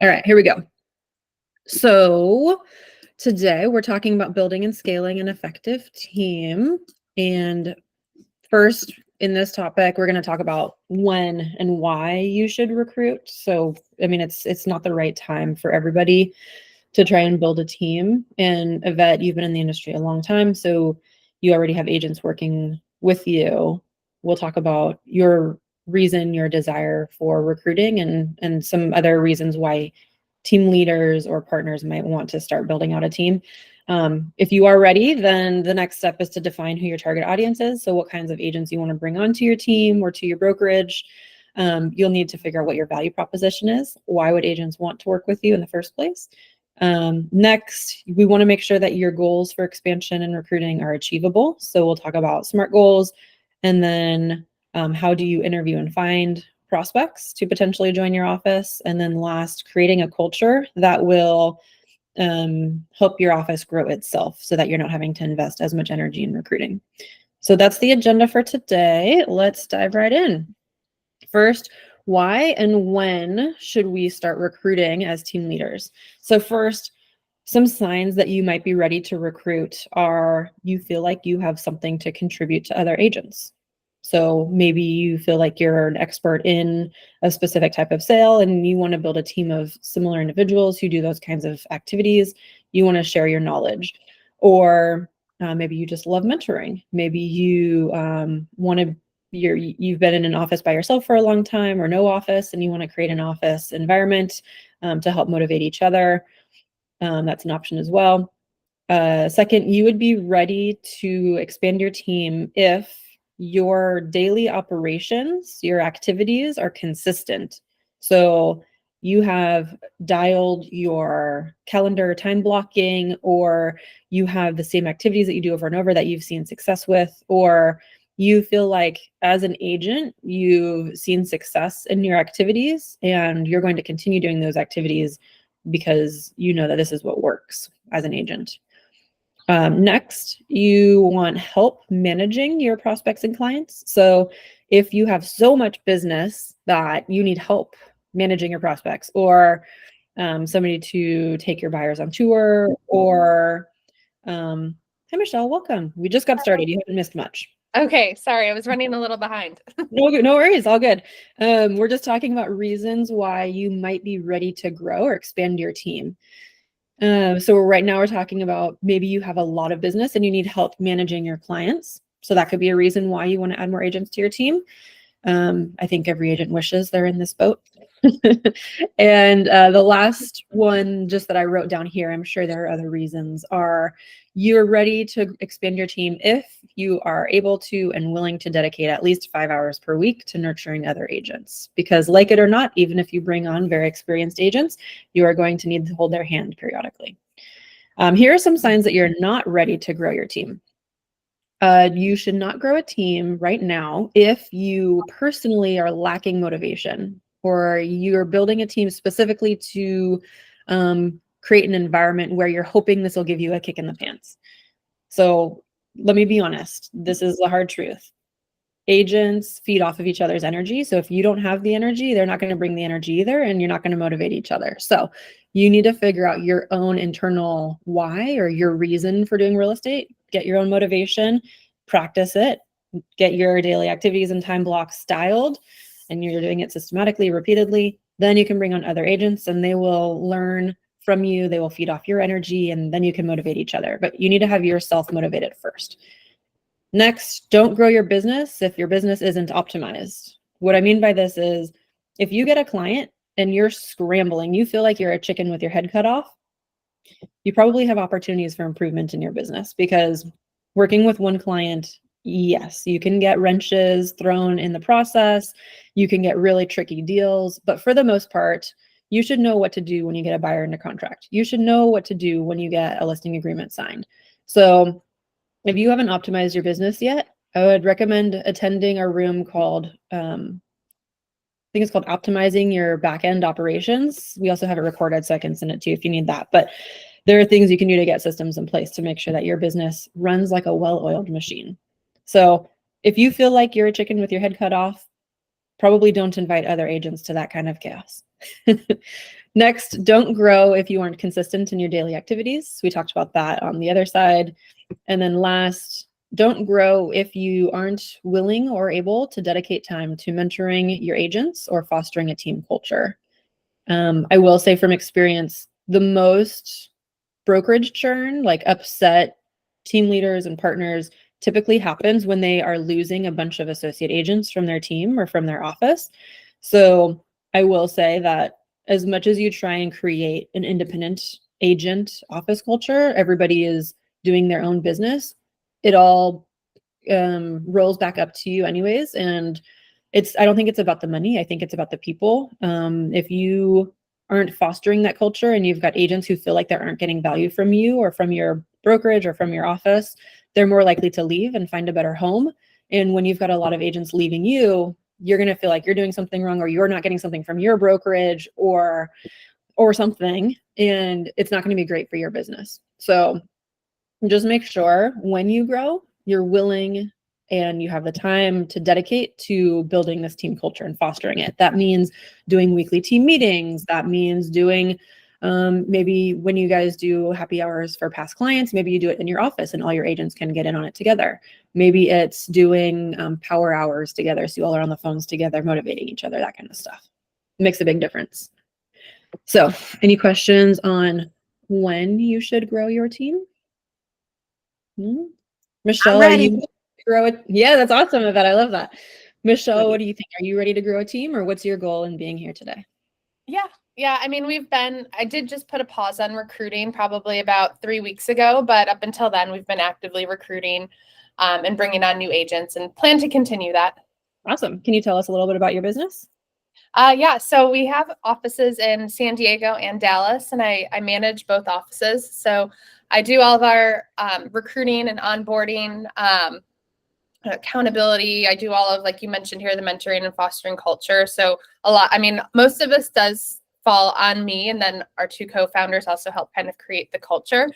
All right, here we go. So today we're talking about building and scaling an effective team. And first, in this topic, we're going to talk about when and why you should recruit. So, I mean, it's not the right time for everybody to try and build a team. And Yvette, you've been in the industry a long time, so you already have agents working with you. We'll talk about your reason, your desire for recruiting, and some other reasons why team leaders or partners might want to start building out a team. If you are ready, then the next step is to define who your target audience is. So what kinds of agents you want to bring onto your team or to your brokerage. You'll need to figure out what your value proposition is. Why would agents want to work with you in the first place? Next, we want to make sure that your goals for expansion and recruiting are achievable. So we'll talk about SMART goals, and then how do you interview and find prospects to potentially join your office. And then last, creating a culture that will help your office grow itself so that you're not having to invest as much energy in recruiting. So that's the agenda for today. Let's dive right in. First, why and when should we start recruiting as team leaders? So first, some signs that you might be ready to recruit are you feel like you have something to contribute to other agents. So maybe you feel like you're an expert in a specific type of sale and you want to build a team of similar individuals who do those kinds of activities. You want to share your knowledge. Or maybe you just love mentoring. Maybe you you've been in an office by yourself for a long time or no office, and you want to create an office environment to help motivate each other. That's an option as well. Second, you would be ready to expand your team if your daily operations, your activities are consistent. So you have dialed your calendar time blocking, or you have the same activities that you do over and over that you've seen success with, or you feel like as an agent, you've seen success in your activities and you're going to continue doing those activities because you know that this is what works as an agent. Next, you want help managing your prospects and clients. So if you have so much business that you need help managing your prospects, or somebody to take your buyers on tour, or hi Michelle, welcome. We just got started. You haven't missed much. Okay, sorry, I was running a little behind. No worries, all good. We're just talking about reasons why you might be ready to grow or expand your team. So right now we're talking about maybe you have a lot of business and you need help managing your clients. So that could be a reason why you want to add more agents to your team. I think every agent wishes they're in this boat. And the last one, just that I wrote down here, I'm sure there are other reasons, are you're ready to expand your team if you are able to and willing to dedicate at least 5 hours per week to nurturing other agents. Because like it or not, even if you bring on very experienced agents, you are going to need to hold their hand periodically. Here are some signs that you're not ready to grow your team. You should not grow a team right now if you personally are lacking motivation, or you're building a team specifically to create an environment where you're hoping this will give you a kick in the pants. So let me be honest, this is the hard truth. Agents feed off of each other's energy. So if you don't have the energy, they're not going to bring the energy either, and you're not going to motivate each other. So you need to figure out your own internal why or your reason for doing real estate. Get your own motivation, practice it, get your daily activities and time blocks styled, and you're doing it systematically, repeatedly. Then you can bring on other agents and they will learn from you. They will feed off your energy, and then you can motivate each other. But you need to have yourself motivated first. Next, don't grow your business if your business isn't optimized. What I mean by this is if you get a client and you're scrambling, you feel like you're a chicken with your head cut off, you probably have opportunities for improvement in your business, because working with one client, yes, you can get wrenches thrown in the process. You can get really tricky deals, but for the most part, you should know what to do when you get a buyer under contract. You should know what to do when you get a listing agreement signed. So if you haven't optimized your business yet, I would recommend attending a room called, I think it's called Optimizing Your Backend Operations. We also have it recorded, so I can send it to you if you need that. But there are things you can do to get systems in place to make sure that your business runs like a well-oiled machine. So if you feel like you're a chicken with your head cut off, probably don't invite other agents to that kind of chaos. Next, don't grow if you aren't consistent in your daily activities. We talked about that on the other side. And then last, don't grow if you aren't willing or able to dedicate time to mentoring your agents or fostering a team culture. I will say from experience, the most brokerage churn, like upset team leaders and partners, typically happens when they are losing a bunch of associate agents from their team or from their office. So I will say that as much as you try and create an independent agent office culture, everybody is doing their own business. It all rolls back up to you anyways. And I don't think it's about the money. I think it's about the people. If you aren't fostering that culture and you've got agents who feel like they aren't getting value from you or from your brokerage or from your office, they're more likely to leave and find a better home. And when you've got a lot of agents leaving you, you're going to feel like you're doing something wrong, or you're not getting something from your brokerage or something, and it's not going to be great for your business. So just make sure when you grow, you're willing and you have the time to dedicate to building this team culture and fostering it. That means doing weekly team meetings. That means doing maybe when you guys do happy hours for past clients, maybe you do it in your office and all your agents can get in on it together. Maybe it's doing power hours together, so you all are on the phones together, motivating each other, that kind of stuff. It makes a big difference. So any questions on when you should grow your team? Michelle, are you ready to grow it? Yeah, that's awesome, Yvette. I love that. Michelle, what do you think? Are you ready to grow a team, or what's your goal in being here today? Yeah. I mean, I did just put a pause on recruiting probably about 3 weeks ago, but up until then, we've been actively recruiting and bringing on new agents and plan to continue that. Awesome. Can you tell us a little bit about your business? Yeah, so we have offices in San Diego and Dallas, and I manage both offices. So I do all of our recruiting and onboarding, accountability. I do all of, like you mentioned here, the mentoring and fostering culture. So most of this does fall on me, and then our two co-founders also help kind of create the culture.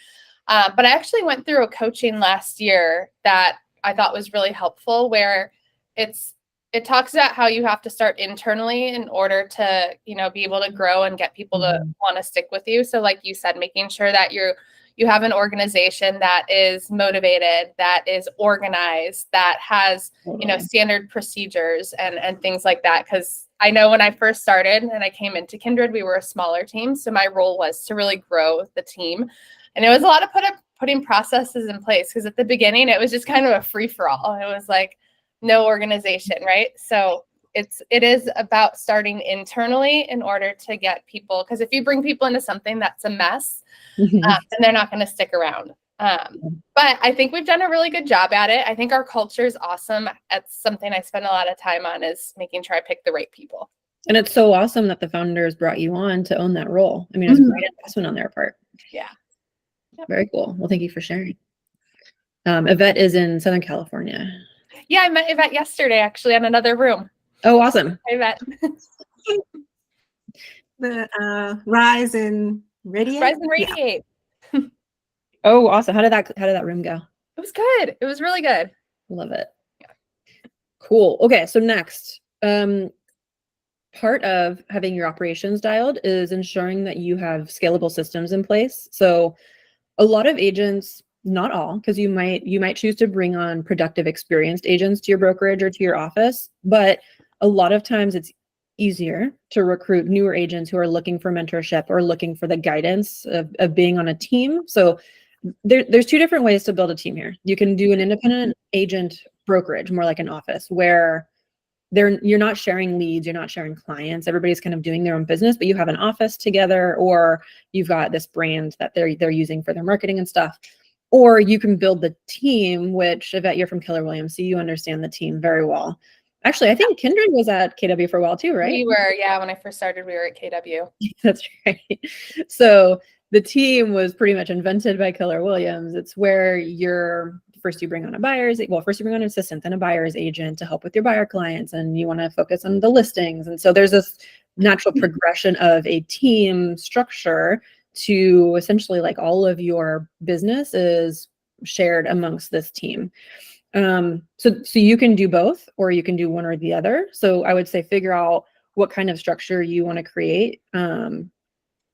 But I actually went through a coaching last year that I thought was really helpful, where it talks about how you have to start internally in order to, be able to grow and get people to want to stick with you. So like you said, making sure that you have an organization that is motivated, that is organized, that has, standard procedures and things like that. Because I know when I first started and I came into Kindred, we were a smaller team. So my role was to really grow the team. And it was a lot of putting processes in place, because at the beginning, it was just kind of a free for all. It was like no organization, right? So it is about starting internally in order to get people, because if you bring people into something that's a mess, then they're not going to stick around. But I think we've done a really good job at it. I think our culture is awesome. That's something I spend a lot of time on, is making sure I pick the right people. And it's so awesome that the founders brought you on to own that role. I mean, it's a great investment on their part. Yeah. Very cool. Well, thank you for sharing. Yvette is in Southern California. Yeah, I met Yvette yesterday, actually, on another room. Oh, awesome. Hi, Yvette. The Rise and Radiate. Rise and Radiate. Yeah. Oh, awesome. How did that room go? It was good. It was really good. Love it. Yeah. Cool. Okay, so next, part of having your operations dialed is ensuring that you have scalable systems in place. So a lot of agents, not all, because you might choose to bring on productive, experienced agents to your brokerage or to your office, but a lot of times it's easier to recruit newer agents who are looking for mentorship or looking for the guidance of being on a team. So there's two different ways to build a team here. You can do an independent agent brokerage, more like an office, where you're not sharing leads, you're not sharing clients, everybody's kind of doing their own business, but you have an office together, or you've got this brand that they're using for their marketing and stuff. Or you can build the team, which, Yvette, you're from Keller Williams, so you understand the team very well. Actually, I think Kindred was at KW for a while too, right? We were, yeah. When I first started, we were at KW. That's right. So the team was pretty much invented by Keller Williams. It's where first you bring on an assistant, then a buyer's agent to help with your buyer clients, and you want to focus on the listings. And so there's this natural progression of a team structure to essentially, like, all of your business is shared amongst this team. So you can do both, or you can do one or the other. So I would say figure out what kind of structure you want to create.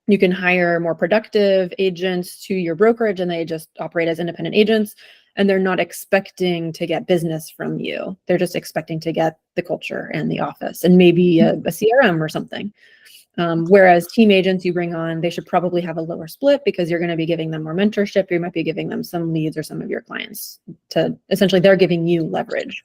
You can hire more productive agents to your brokerage and they just operate as independent agents and they're not expecting to get business from you. They're just expecting to get the culture and the office and maybe a CRM or something. Whereas team agents you bring on, they should probably have a lower split because you're going to be giving them more mentorship. You might be giving them some leads or some of your clients to essentially they're giving you leverage.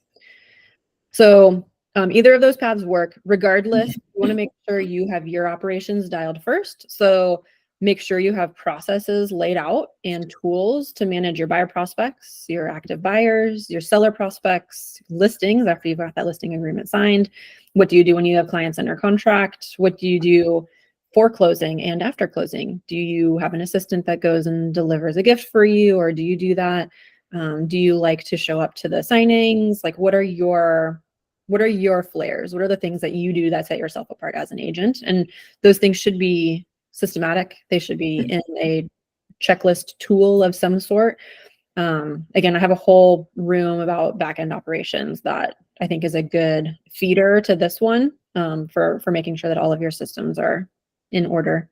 So either of those paths work. Regardless, you want to make sure you have your operations dialed first. So make sure you have processes laid out and tools to manage your buyer prospects, your active buyers, your seller prospects, listings after you've got that listing agreement signed. What do you do when you have clients under contract? What do you do for closing and after closing? Do you have an assistant that goes and delivers a gift for you, or do you do that? Do you like to show up to the signings? Like, what are your flares? What are the things that you do that set yourself apart as an agent? And those things should be systematic. They should be in a checklist tool of some sort. Again, I have a whole room about back-end operations that I think is a good feeder to this one for making sure that all of your systems are in order.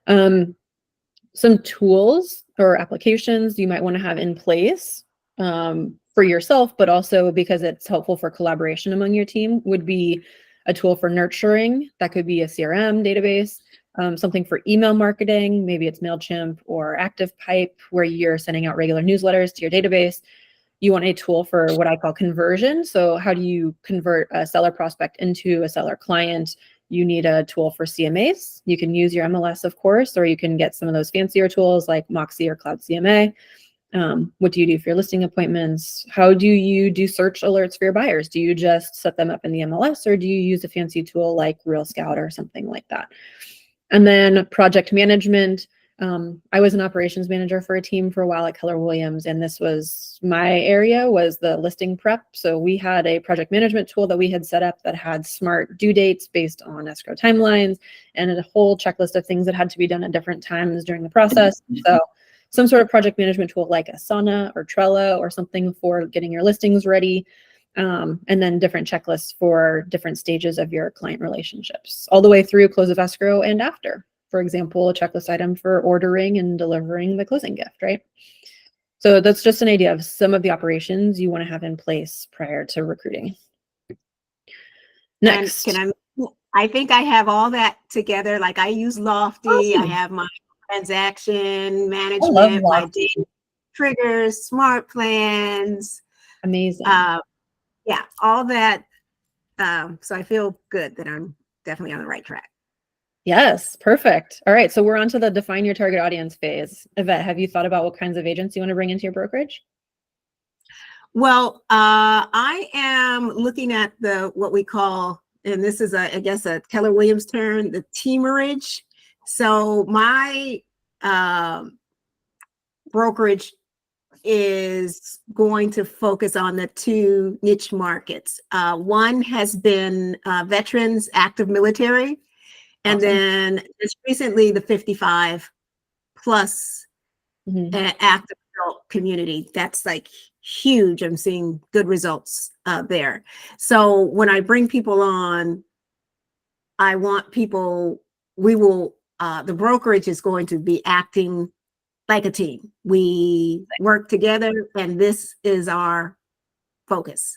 Some tools or applications you might want to have in place for yourself, but also because it's helpful for collaboration among your team would be a tool for nurturing. That could be a CRM database, something for email marketing. Maybe it's MailChimp or ActivePipe where you're sending out regular newsletters to your database. You want a tool for what I call conversion. So how do you convert a seller prospect into a seller client? You need a tool for CMAs. You can use your MLS, of course, or you can get some of those fancier tools like Moxie or Cloud CMA. What do you do for your listing appointments? How do you do search alerts for your buyers? Do you just set them up in the MLS or do you use a fancy tool like Real Scout or something like that? And then project management. I was an operations manager for a team for a while at Keller Williams, and this was my area was the listing prep. So we had a project management tool that we had set up that had smart due dates based on escrow timelines and a whole checklist of things that had to be done at different times during the process. So some sort of project management tool like Asana or Trello or something for getting your listings ready. And then different checklists for different stages of your client relationships, all the way through close of escrow and after. For example, a checklist item for ordering and delivering the closing gift, right? So that's just an idea of some of the operations you want to have in place prior to recruiting. Next. And I think I have all that together. Like I use Lofty. Awesome. I have my transaction management, my data triggers, smart plans. Amazing. Yeah, all that. So I feel good that I'm definitely on the right track. Yes, perfect. All right, so we're on to the define your target audience phase. Yvette, have you thought about what kinds of agents you want to bring into your brokerage? Well, I am looking at what we call, and this is I guess a Keller Williams term, the teamerage. So my brokerage is going to focus on the two niche markets. One has been veterans, active military. And Awesome. then just recently, the 55 plus active adult community. That's like huge. I'm seeing good results there. So when I bring people on, I want people, the brokerage is going to be acting like a team. We work together and this is our focus.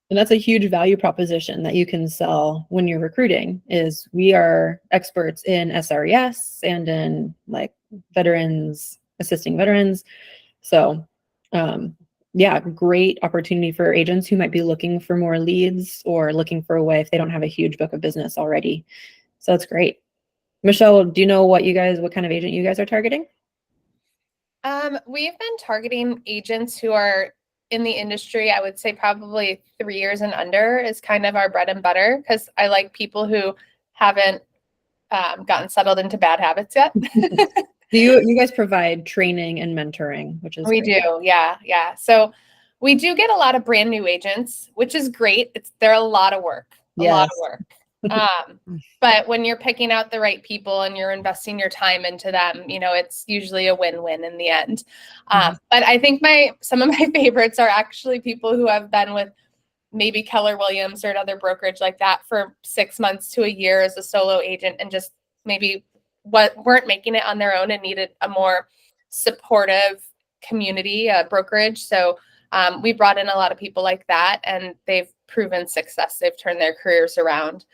And that's a huge value proposition that you can sell when you're recruiting is we are experts in SRES and in like veterans, assisting veterans. So yeah, great opportunity for agents who might be looking for more leads or looking for a way if they don't have a huge book of business already. So that's great. Michelle, do you know what kind of agent you guys are targeting? We've been targeting agents who are in the industry. I would say probably 3 years and under is kind of our bread and butter because I like people who haven't gotten settled into bad habits yet. Do you guys provide training and mentoring, which is we great. do, yeah. So we do get a lot of brand new agents, which is great. They're a lot of work, lot of work. But when you're picking out the right people and you're investing your time into them, it's usually a win-win in the end. But I think some of my favorites are actually people who have been with maybe Keller Williams or another brokerage like that for 6 months to a year as a solo agent and just maybe weren't making it on their own and needed a more supportive community, brokerage. So we brought in a lot of people like that, and they've proven success. They've turned their careers around.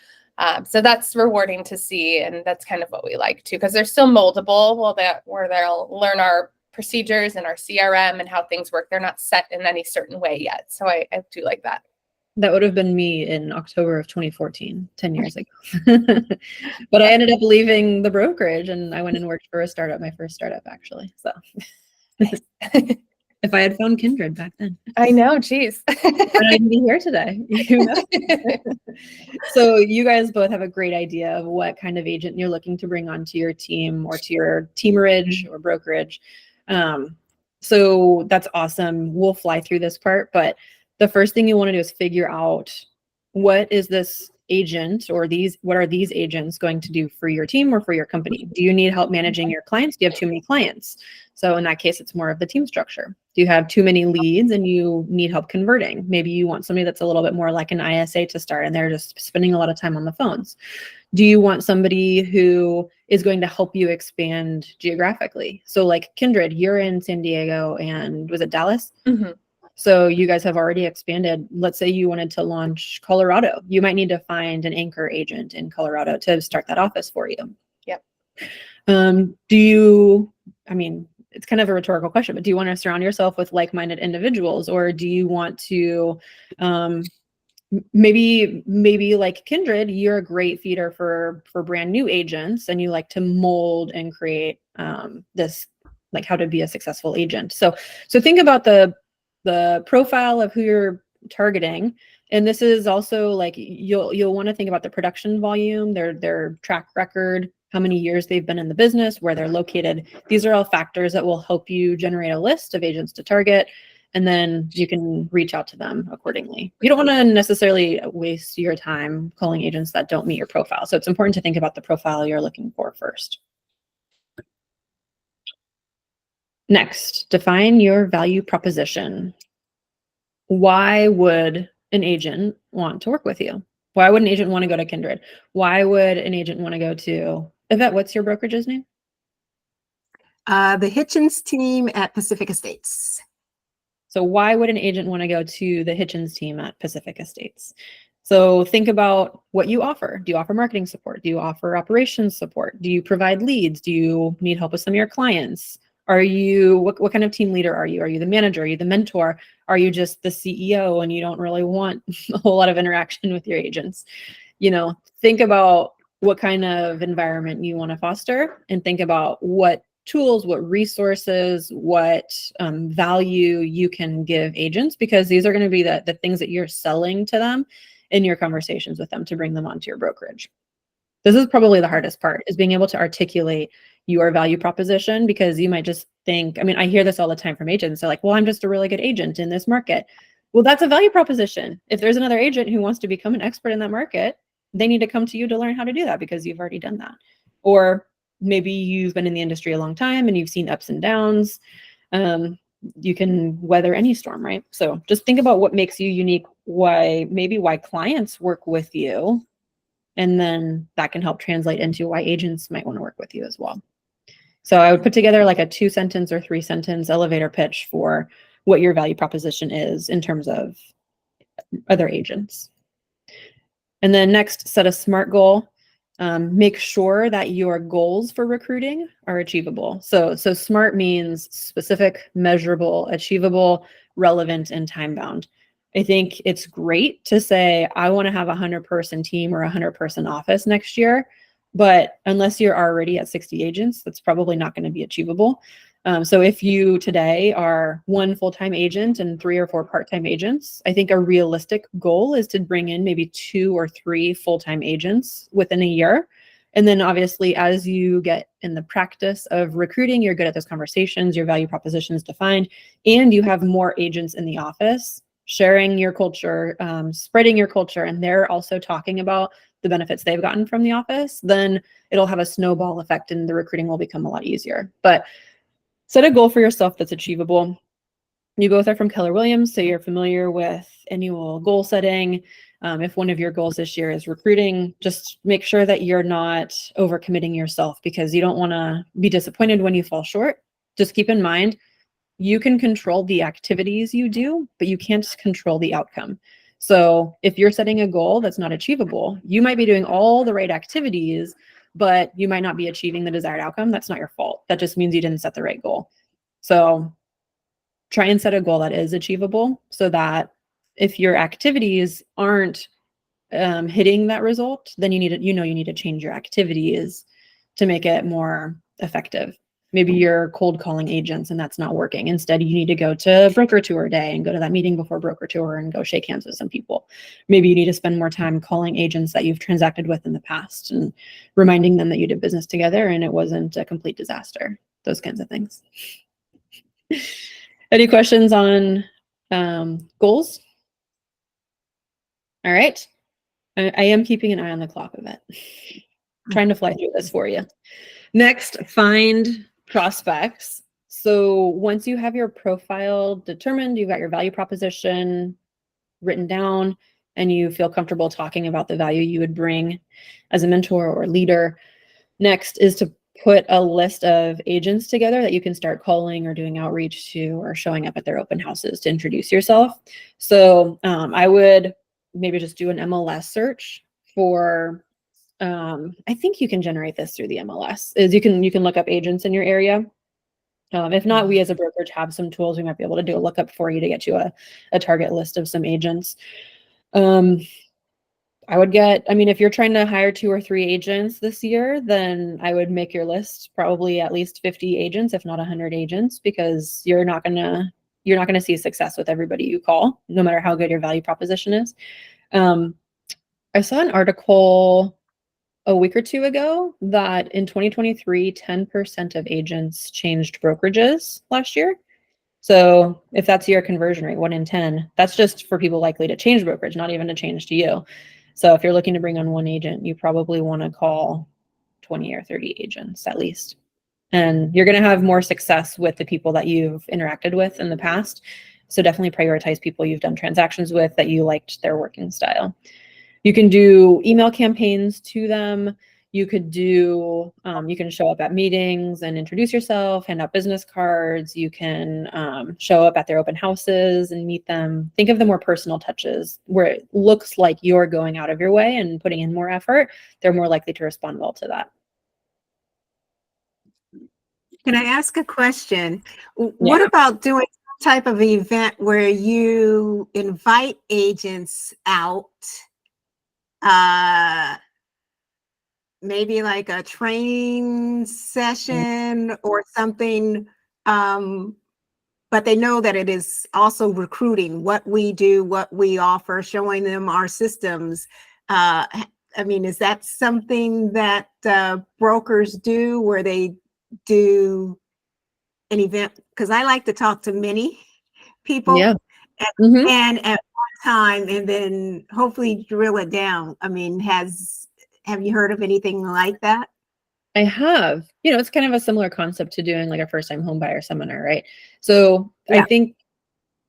So that's rewarding to see, and that's kind of what we like too, because they're still moldable. Where they'll learn our procedures and our CRM and how things work. They're not set in any certain way yet. So I do like that. That would have been me in October of 2014, 10 years ago. But I ended up leaving the brokerage and I went and worked for a startup, my first startup actually. So if I had found Kindred back then. I know, geez. I'd be here today. You know? So you guys both have a great idea of what kind of agent you're looking to bring onto your team or to your teamerage or brokerage. So that's awesome. We'll fly through this part, but the first thing you want to do is figure out what is this agent or what are these agents going to do for your team or for your company? Do you need help managing your clients? Do you have too many clients? So in that case, it's more of the team structure. Do you have too many leads and you need help converting? Maybe you want somebody that's a little bit more like an ISA to start and they're just spending a lot of time on the phones. Do you want somebody who is going to help you expand geographically? So like Kindred, you're in San Diego and was it Dallas? Mm-hmm. So you guys have already expanded. Let's say you wanted to launch Colorado. You might need to find an anchor agent in Colorado to start that office for you. Yep. It's kind of a rhetorical question, but do you want to surround yourself with like-minded individuals, or do you want to maybe like Kindred, you're a great feeder for brand new agents and you like to mold and create this, like how to be a successful agent. So think about the profile of who you're targeting. And this is also like, you'll want to think about the production volume, their track record, how many years they've been in the business, where they're located. These are all factors that will help you generate a list of agents to target, and then you can reach out to them accordingly. You don't want to necessarily waste your time calling agents that don't meet your profile. So it's important to think about the profile you're looking for first. Next, define your value proposition. Why would an agent want to work with you? Why would an agent want to go to Kindred? Why would an agent want to go to Yvette? What's your brokerage's name? The Hitchens team at Pacific Estates. So why would an agent want to go to the Hitchens team at Pacific Estates? So think about what you offer. Do you offer marketing support? Do you offer operations support? Do you provide leads? Do you need help with some of your clients? Are you, what kind of team leader are you? Are you the manager? Are you the mentor? Are you just the CEO and you don't really want a whole lot of interaction with your agents? You know, think about what kind of environment you want to foster, and think about what tools, what resources, what value you can give agents, because these are going to be the things that you're selling to them in your conversations with them to bring them onto your brokerage. This is probably the hardest part, is being able to articulate your value proposition, because you might just think, I mean, I hear this all the time from agents. They're like, well, I'm just a really good agent in this market. Well, that's a value proposition. If there's another agent who wants to become an expert in that market, they need to come to you to learn how to do that because you've already done that. Or maybe you've been in the industry a long time and you've seen ups and downs. You can weather any storm, right? So just think about what makes you unique, why clients work with you. And then that can help translate into why agents might want to work with you as well. So I would put together like a 2-sentence or 3-sentence elevator pitch for what your value proposition is in terms of other agents. And then next, set a SMART goal. Make sure that your goals for recruiting are achievable. So SMART means specific, measurable, achievable, relevant, and time-bound. I think it's great to say, I want to have a 100-person team or a 100-person office next year, but unless you're already at 60 agents, that's probably not going to be achievable. So if you today are 1 full-time agent and 3 or 4 part-time agents, I think a realistic goal is to bring in maybe 2 or 3 full-time agents within a year. And then obviously, as you get in the practice of recruiting, you're good at those conversations, your value proposition is defined, and you have more agents in the office sharing your culture, spreading your culture, and they're also talking about the benefits they've gotten from the office, then it'll have a snowball effect and the recruiting will become a lot easier. But set a goal for yourself that's achievable. You both are from Keller Williams, so you're familiar with annual goal setting. If one of your goals this year is recruiting, just make sure that you're not overcommitting yourself, because you don't want to be disappointed when you fall short. Just keep in mind, you can control the activities you do, but you can't control the outcome. So if you're setting a goal that's not achievable, you might be doing all the right activities, but you might not be achieving the desired outcome. That's not your fault. That just means you didn't set the right goal. So try and set a goal that is achievable, so that if your activities aren't hitting that result, then you need to change your activities to make it more effective. Maybe you're cold calling agents and that's not working. Instead, you need to go to broker tour day and go to that meeting before broker tour and go shake hands with some people. Maybe you need to spend more time calling agents that you've transacted with in the past and reminding them that you did business together and it wasn't a complete disaster. Those kinds of things. Any questions on goals? All right. I am keeping an eye on the clock a bit. Trying to fly through this for you. Next, find prospects. So once you have your profile determined, you've got your value proposition written down, and you feel comfortable talking about the value you would bring as a mentor or leader, next is to put a list of agents together that you can start calling or doing outreach to or showing up at their open houses to introduce yourself. So I would maybe just do an MLS search for I think you can generate this through the MLS. Is you can look up agents in your area. If not, we as a brokerage have some tools. We might be able to do a lookup for you to get you a target list of some agents. If you're trying to hire 2 or 3 agents this year, then I would make your list probably at least 50 agents, if not 100 agents, because you're not gonna see success with everybody you call, no matter how good your value proposition is. I saw an article a week or 2 ago that in 2023, 10% of agents changed brokerages last year. So if that's your conversion rate, 1 in 10, that's just for people likely to change brokerage, not even to change to you. So if you're looking to bring on 1 agent, you probably want to call 20 or 30 agents at least. And you're going to have more success with the people that you've interacted with in the past. So definitely prioritize people you've done transactions with that you liked their working style. You can do email campaigns to them. You could do, you can show up at meetings and introduce yourself, hand out business cards. You can show up at their open houses and meet them. Think of the more personal touches where it looks like you're going out of your way and putting in more effort. They're more likely to respond well to that. Can I ask a question? What about doing some type of event where you invite agents out? Maybe like a training session or something, but they know that it is also recruiting, what we do, what we offer, showing them our systems. Is that something that brokers do, where they do an event? Because I like to talk to many people and at one time, and then hopefully drill it down. Have you heard of anything like that? I have. It's kind of a similar concept to doing like a first-time home buyer seminar, right? So I think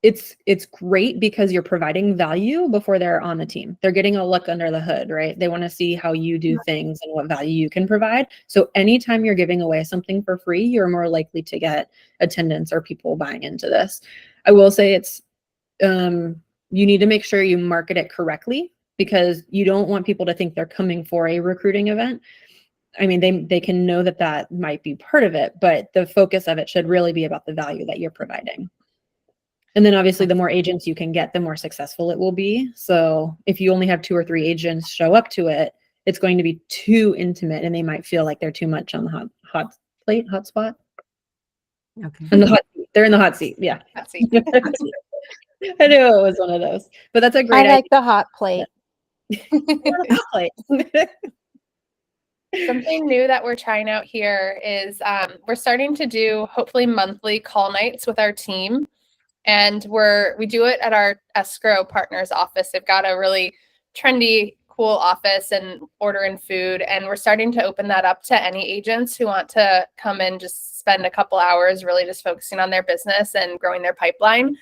it's great because you're providing value before they're on the team. They're getting a look under the hood, right? They want to see how you do things and what value you can provide. So anytime you're giving away something for free, you're more likely to get attendance or people buying into this. I will say it's you need to make sure you market it correctly, because you don't want people to think they're coming for a recruiting event. They can know that might be part of it, but the focus of it should really be about the value that you're providing. And then obviously the more agents you can get, the more successful it will be. So if you only have 2 or 3 agents show up to it, it's going to be too intimate and they might feel like they're too much on the hot spot. Okay. And they're in the hot seat. Yeah. Hot seat. I knew it was one of those, but that's a great I like the hot plate. Something new that we're trying out here is we're starting to do hopefully monthly call nights with our team. And we do it at our escrow partner's office. They've got a really trendy, cool office and order in food. And we're starting to open that up to any agents who want to come and just spend a couple hours really just focusing on their business and growing their pipeline.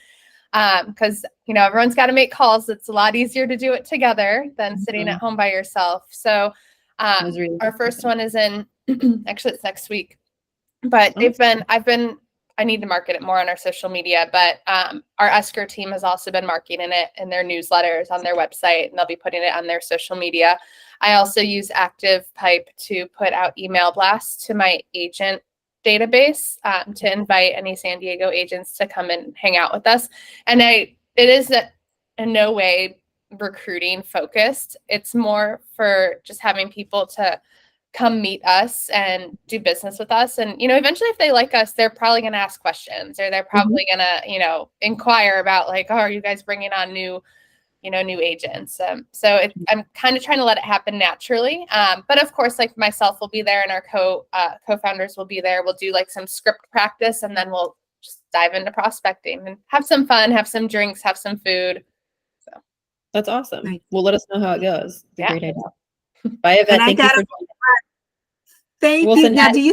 Because, everyone's got to make calls. It's a lot easier to do it together than sitting at Mhm. home by yourself. So Was really our first one is in, actually it's next week, but I need to market it more on our social media, but our Esker team has also been marketing it in their newsletters on their website, and they'll be putting it on their social media. I also use Active Pipe to put out email blasts to my agent database to invite any San Diego agents to come and hang out with us. And it is in no way recruiting focused. It's more for just having people to come meet us and do business with us. And, eventually if they like us, they're probably going to ask questions, or they're probably going to, inquire about like, oh, are you guys bringing on new agents? I'm kind of trying to let it happen naturally. But of course, like myself will be there, and our co-founders will be there. We'll do like some script practice, and then we'll just dive into prospecting and have some fun, have some drinks, have some food. So That's awesome. Right. Well, let us know how it goes. It's a Yeah. great idea. Bye, Yvette. And I Thank you got for it. joining. Thank We'll you. send Now, that- do you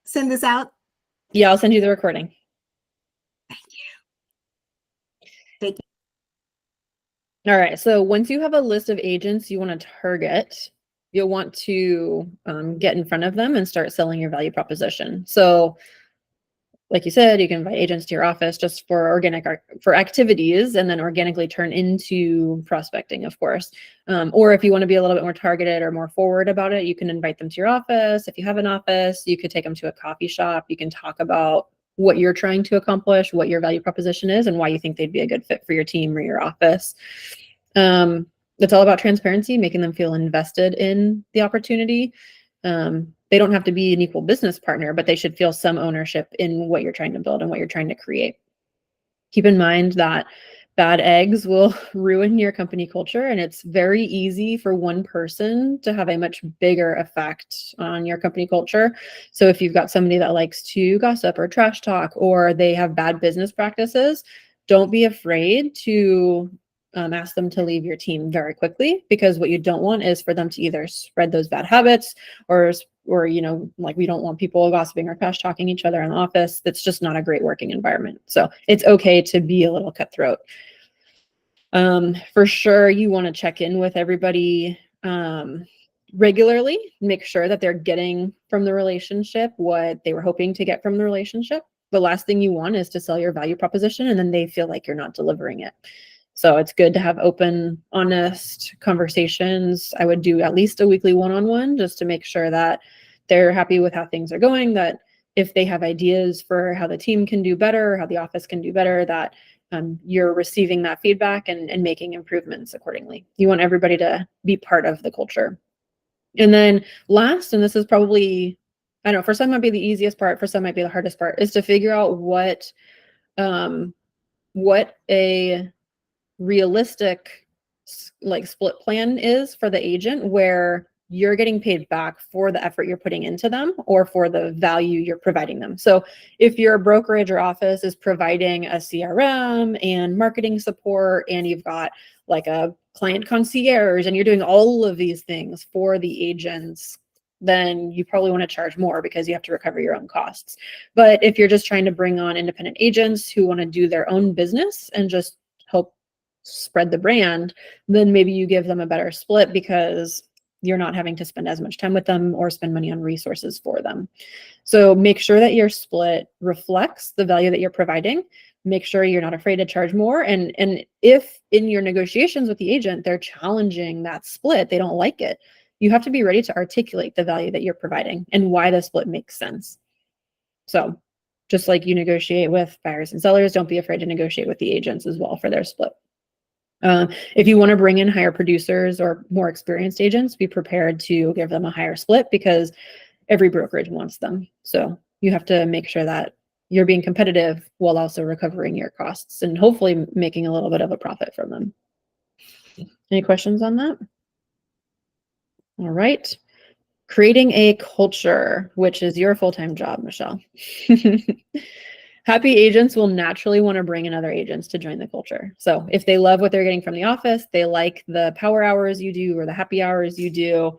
send this out? Yeah, I'll send you the recording. Thank you. Thank you. All right. So once you have a list of agents you want to target, you'll want to get in front of them and start selling your value proposition. So like you said, you can invite agents to your office just for for activities, and then organically turn into prospecting, of course. Or if you want to be a little bit more targeted or more forward about it, you can invite them to your office. If you have an office, you could take them to a coffee shop. You can talk about what you're trying to accomplish, what your value proposition is, and why you think they'd be a good fit for your team or your office. It's all about transparency, making them feel invested in the opportunity. They don't have to be an equal business partner, but they should feel some ownership in what you're trying to build and what you're trying to create. Keep in mind that bad eggs will ruin your company culture, and it's very easy for one person to have a much bigger effect on your company culture. So if you've got somebody that likes to gossip or trash talk, or they have bad business practices, don't be afraid to ask them to leave your team very quickly, because what you don't want is for them to either spread those bad habits, or like, we don't want people gossiping or trash talking each other in the office. That's just not a great working environment. So it's okay to be a little cutthroat. For sure, you want to check in with everybody regularly, make sure that they're getting from the relationship what they were hoping to get from the relationship. The last thing you want is to sell your value proposition and then they feel like you're not delivering it. So it's good to have open, honest conversations. I would do at least a weekly one-on-one just to make sure that they're happy with how things are going, that if they have ideas for how the team can do better, how the office can do better, that you're receiving that feedback and making improvements accordingly. You want everybody to be part of the culture. And then last, and this is probably, I don't know, for some might be the easiest part, for some might be the hardest part, is to figure out what a realistic like split plan is for the agent, where you're getting paid back for the effort you're putting into them or for the value you're providing them. So if your brokerage or office is providing a CRM and marketing support, and you've got like a client concierge, and you're doing all of these things for the agents, then you probably want to charge more because you have to recover your own costs. But if you're just trying to bring on independent agents who want to do their own business and just help spread the brand, then maybe you give them a better split because you're not having to spend as much time with them or spend money on resources for them. So make sure that your split reflects the value that you're providing. Make sure you're not afraid to charge more. And if in your negotiations with the agent, they're challenging that split, they don't like it, you have to be ready to articulate the value that you're providing and why the split makes sense. So just like you negotiate with buyers and sellers, don't be afraid to negotiate with the agents as well for their split. If you want to bring in higher producers or more experienced agents, be prepared to give them a higher split because every brokerage wants them. So you have to make sure that you're being competitive while also recovering your costs and hopefully making a little bit of a profit from them. Any questions on that? All right. Creating a culture, which is your full-time job, Michelle. Happy agents will naturally want to bring in other agents to join the culture. So if they love what they're getting from the office, they like the power hours you do or the happy hours you do,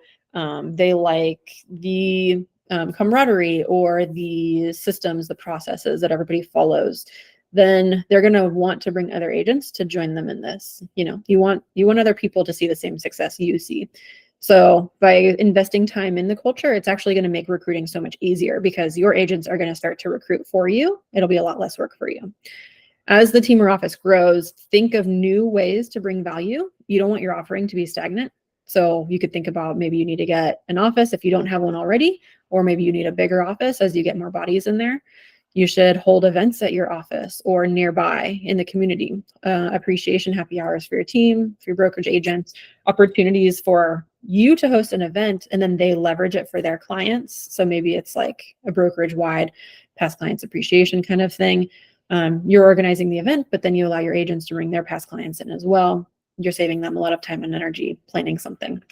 they like the camaraderie or the systems, the processes that everybody follows, then they're going to want to bring other agents to join them in this. You want other people to see the same success you see. So by investing time in the culture, it's actually going to make recruiting so much easier because your agents are going to start to recruit for you. It'll be a lot less work for you. As the team or office grows, think of new ways to bring value. You don't want your offering to be stagnant. So you could think about maybe you need to get an office if you don't have one already, or maybe you need a bigger office as you get more bodies in there. You should hold events at your office or nearby in the community. Appreciation happy hours for your team, for your brokerage agents, opportunities for you to host an event and then they leverage it for their clients. So maybe it's like a brokerage wide past clients appreciation kind of thing. You're organizing the event, but then you allow your agents to bring their past clients in as well. You're saving them a lot of time and energy planning something.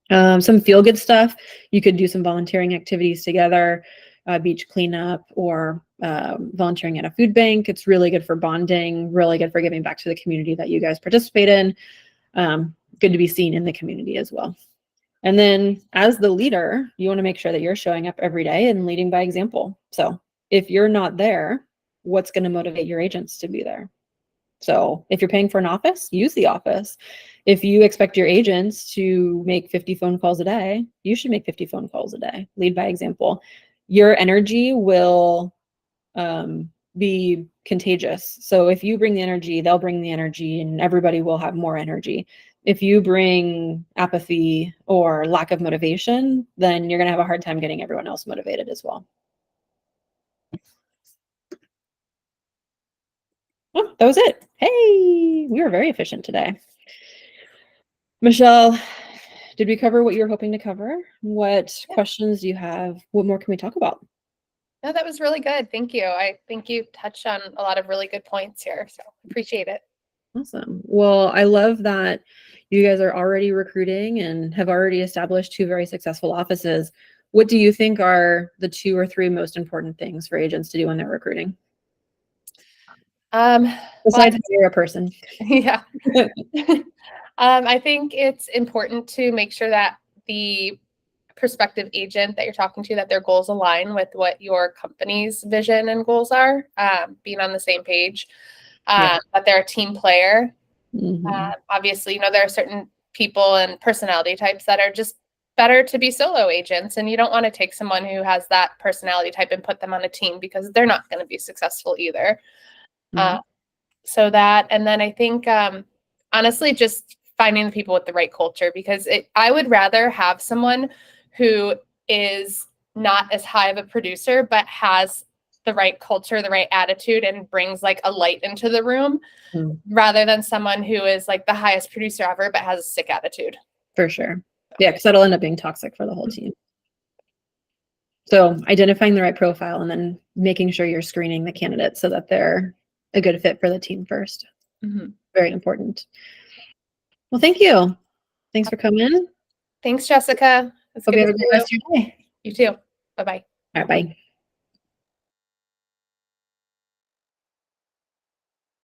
Some feel good stuff. You could do some volunteering activities together, beach cleanup or volunteering at a food bank. It's really good for bonding, really good for giving back to the community that you guys participate in. Good to be seen in the community as well. And then as the leader, you want to make sure that you're showing up every day and leading by example. So if you're not there, what's going to motivate your agents to be there? So if you're paying for an office, use the office. If you expect your agents to make 50 phone calls a day, you should make 50 phone calls a day. Lead by example. Your energy will be contagious. So if you bring the energy, they'll bring the energy and everybody will have more energy. If you bring apathy or lack of motivation, then you're going to have a hard time getting everyone else motivated as well. Oh, that was it. Hey, we were very efficient today. Michelle, did we cover what you were hoping to cover? What questions do you have? What more can we talk about? No, that was really good. Thank you. I think you touched on a lot of really good points here. So appreciate it. Awesome. Well, I love that you guys are already recruiting and have already established 2 very successful offices. What do you think are the 2 or 3 most important things for agents to do when they're recruiting? Besides hire a person. Yeah. I think it's important to make sure that the prospective agent that you're talking to, that their goals align with what your company's vision and goals are, being on the same page, that they're a team player. Obviously, there are certain people and personality types that are just better to be solo agents, and you don't want to take someone who has that personality type and put them on a team because they're not going to be successful either. So that, and then I think, honestly, just finding the people with the right culture, because I would rather have someone who is not as high of a producer, but has the right culture, the right attitude, and brings like a light into the room, rather than someone who is like the highest producer ever, but has a sick attitude. For sure. Yeah, because that'll end up being toxic for the whole team. So identifying the right profile and then making sure you're screening the candidates so that they're a good fit for the team first. Very important. Well, thank you. Thanks for coming. Thanks, Jessica. Hope you have a good rest of your day. You too. Bye-bye. All right, bye.